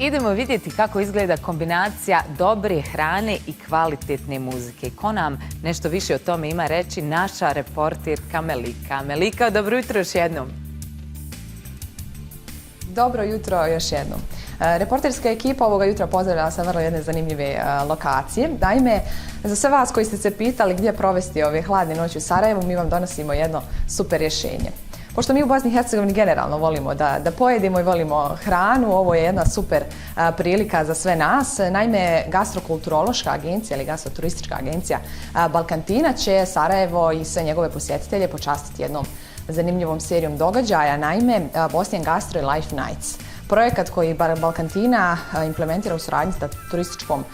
Idemo vidjeti kako izgleda kombinacija dobre hrane i kvalitetne muzike. Ko nam nešto više o tome ima reći? Naša reporterka Melika. Melika, dobro jutro još jednom. Dobro jutro još jednom. Reporterska ekipa ovoga jutra pozdravlja sa vrlo jedne zanimljive lokacije. Naime, za sve vas koji ste se pitali gdje provesti ove hladne noći u Sarajevu, mi vam donosimo jedno super rješenje. Pošto mi u Bosni i Hercegovini generalno volimo da pojedimo i volimo hranu, ovo je jedna super prilika za sve nas. Naime, gastrokulturološka agencija ili gastroturistička agencija Balkantina će Sarajevo i sve njegove posjetitelje počastiti jednom zanimljivom serijom događaja. Naime, Bosnian Gastro i Life Nights. Projekat koji Balkantina implementira u suradnji sa turističkom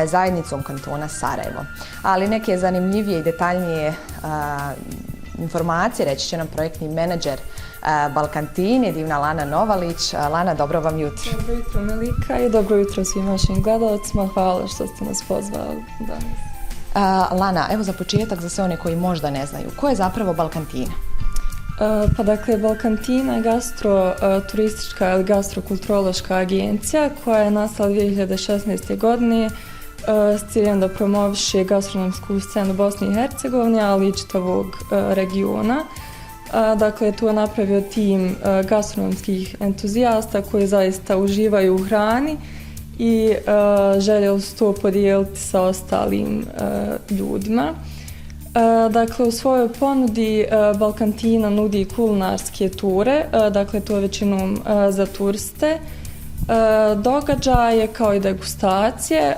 zajednicom kantona Sarajevo. Ali neke zanimljivije i detaljnije informacije reći će nam projektni menadžer Balkantine, divna Lana Novalić. Lana, dobro vam jutro. Dobro jutro Melika i dobro jutro svim vašim gledalcima. Hvala što ste nas pozvali danas. Lana, evo za početak za sve one koji možda ne znaju, ko je zapravo Balkantina? Pa dakle, Balkantina je gastroturistička ili gastrokulturološka agencija koja je nastala 2016. godine s ciljem da promoviše gastronomsku scenu Bosne i Hercegovine, ali i čitavog regiona. Dakle, tu je napravio tim gastronomskih entuzijasta koji zaista uživaju u hrani i željeli su to podijeliti sa ostalim ljudima. Dakle, u svojoj ponudi Balkantina nudi kulinarske ture, dakle to je većinom za turiste, događaje kao i degustacije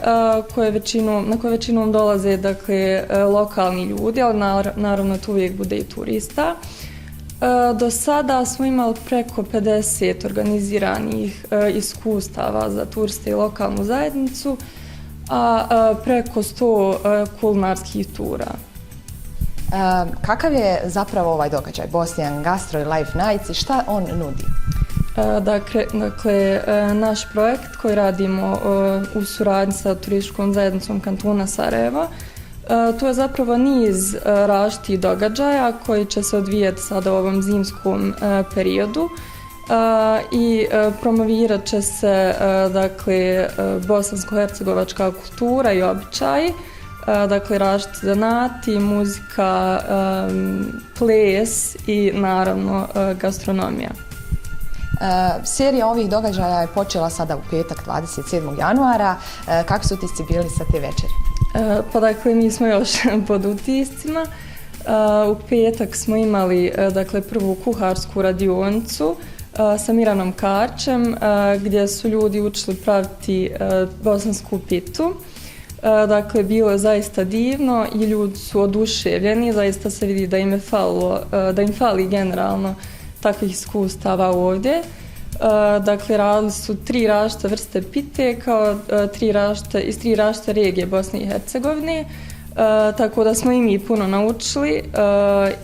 na koje većinom dolaze dakle, lokalni ljudi, ali naravno tu uvijek bude i turista. Do sada smo imali preko 50 organiziranih iskustava za turiste i lokalnu zajednicu, a preko 100 kulinarskih tura. Kakav je zapravo ovaj događaj, Bosnian Gastro i Life Nights, i šta on nudi? Dakle, naš projekt koji radimo u suradnji sa turističkom zajednicom kantona Sarajevo, tu je zapravo niz različitih događaja koji će se odvijati sada u ovom zimskom periodu i promovirat će se dakle, bosansko-hercegovačka kultura i običaji, dakle različiti zanati, muzika, ples i naravno gastronomija. Serija ovih događaja je počela sada u petak 27. januara. Kakvi su utisci bili sa te večeri? Pa dakle, mi smo još pod utiscima. U petak smo imali dakle, prvu kuharsku radionicu sa Miranom Karčem gdje su ljudi učili praviti bosansku pitu. Dakle, bilo je zaista divno i ljudi su oduševljeni, zaista se vidi da im fali generalno takvih iskustava ovdje. Dakle, radili su 3 različite vrste pite kao iz 3 različite regije Bosne i Hercegovine, tako da smo i mi puno naučili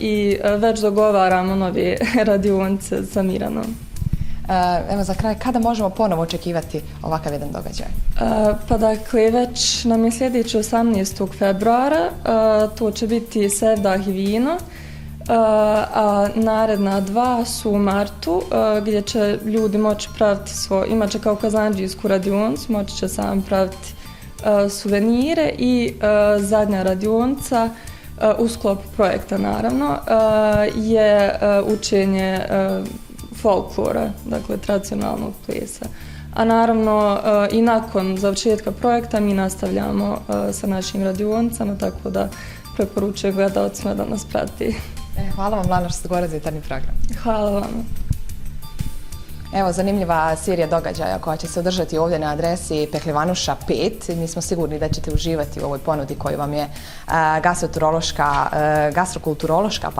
i već dogovaramo nove radionice sa Miranom. Evo za kraj, kada možemo ponovo očekivati ovakav jedan događaj? Pa dakle, već nam je sljedeći 18. februara, to će biti Sevdah i vino, a naredna 2 su u martu gdje će ljudi moći praviti imat će kao kazandžijsku radionicu, moći će sami praviti suvenire i zadnja radionica u sklopu projekta naravno je učenje folklora, dakle tradicionalnog plesa. A naravno i nakon završetka projekta mi nastavljamo sa našim radionicama, tako da preporučujem gledalcima da nas prati. Hvala vam, Lana, što ste govorili za jutarnji program. Hvala vam. Evo, zanimljiva serija događaja koja će se održati ovdje na adresi Pehlivanuša 5. Mi smo sigurni da ćete uživati u ovoj ponudi koju vam je gastrokulturološka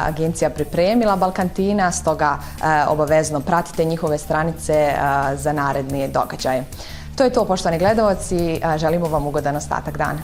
agencija pripremila Balkantina, stoga obavezno pratite njihove stranice za naredne događaje. To je to, poštovani gledalci, želimo vam ugodan ostatak dana.